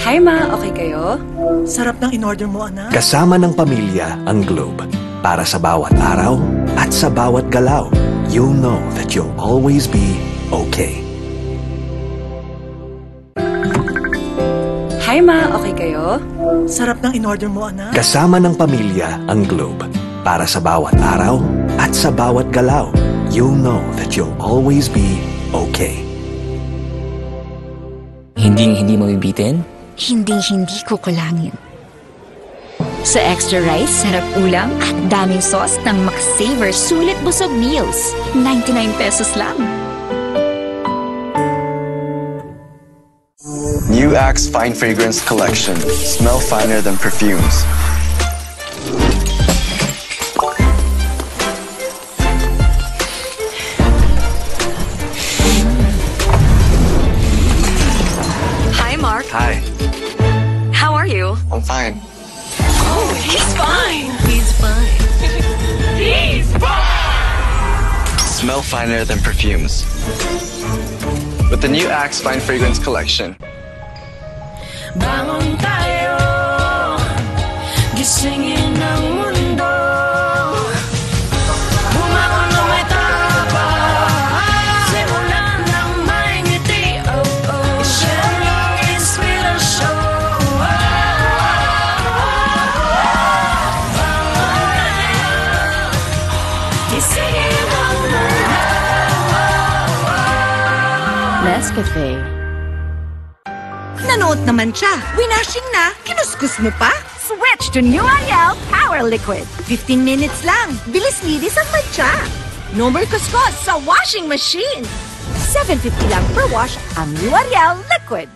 Hi ma, okay kayo? Sarap ng in-order mo, anak. Kasama ng pamilya ang Globe. Para sa bawat araw at sa bawat galaw, you'll know that you'll always be okay. Hi ma, okay kayo? Sarap ng in-order mo, anak. Kasama ng pamilya ang Globe. Para sa bawat araw at sa bawat galaw, you'll know that you'll always be okay. Hindi mabibitin? Hinding-hindi ko kulangin. Sa extra rice, sarap ulam at daming sauce ng Max-Saver Sulit Busog Meals. 99 pesos lang. New Axe Fine Fragrance Collection. Smell finer than perfumes. Hi, Mark. Hi. How are you? I'm fine. Oh, he's fine. He's fine. He's fine! Smell finer than perfumes. With the new Axe Fine Fragrance Collection. Bangon tayo, gisingin ang mundo. Bumangon na may tapang, simulan ng may ngiti. Oh, oh, share yung inspirasyon. Bangon tayo, gisingin ang mundo. Nescafe. Nanood naman siya. Winashing na. Kinuskus mo pa? Switch to New Ariel Power Liquid. 15 minutes lang. Bilis-linis ang mancha. No more kuskus sa washing machine. $7.50 lang per wash ang New Ariel Liquid.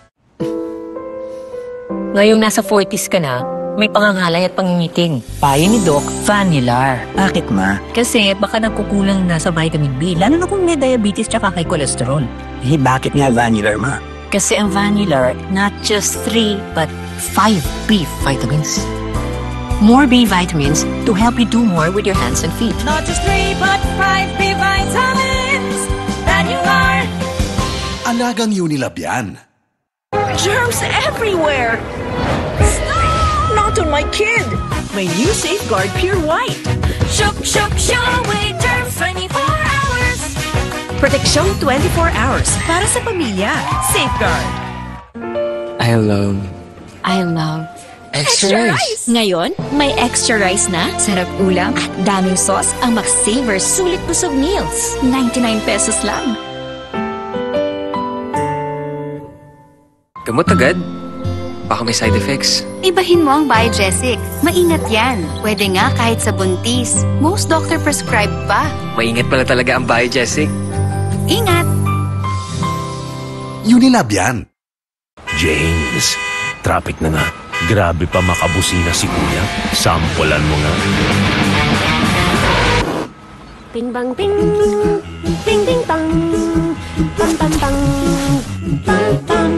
Ngayong nasa 40s ka na, may pangangalay at pangingiting. Payo ni Doc, Vanilar. Bakit ma? Kasi baka nagkukulang na sa vitamin B, lalo na kung may diabetes tsaka kay cholesterol. Bakit nga Vanilar ma? Kasi ang Vanilar, not just 3, but 5 B vitamins. More B vitamins to help you do more with your hands and feet. Not just 3, but 5 B vitamins. Vanilar. Alagang Unilab yan. Germs everywhere. Not on my kid. My new Safeguard Pure White. Shook, away germs 24 hours. Proteksyon 24 hours para sa pamilya. Safeguard. I love Extra rice. Ngayon, may extra rice na, sarap ulam at daming sauce ang Max-Saver Sulit Busog Meals. 99 pesos lang. Gamot agad? Baka may side effects. Ibahin mo ang Biogesic. Maingat yan. Pwede nga kahit sa buntis. Most doctor prescribe pa. Maingat pala talaga ang Biogesic. Ingat! Unilab yan. James, traffic na nga. Grabe pa makabusina si Kuya. Sampulan mo nga. Ting bang ting, ting ting tang, tam tam tang, tam tam.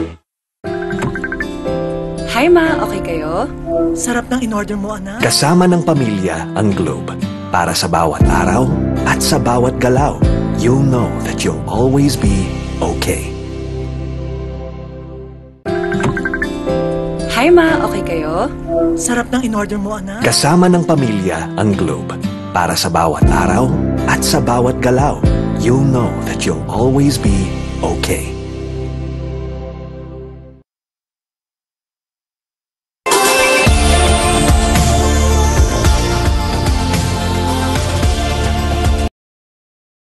Hi ma, okay kayo? Sarap ng in-order mo, anak. Kasama ng pamilya ang Globe. Para sa bawat araw at sa bawat galaw, you'll know that you'll always be okay. Hi ma, okay kayo? Sarap ng in-order mo, anak. Kasama ng pamilya ang Globe. Para sa bawat araw at sa bawat galaw, you'll know that you'll always be okay.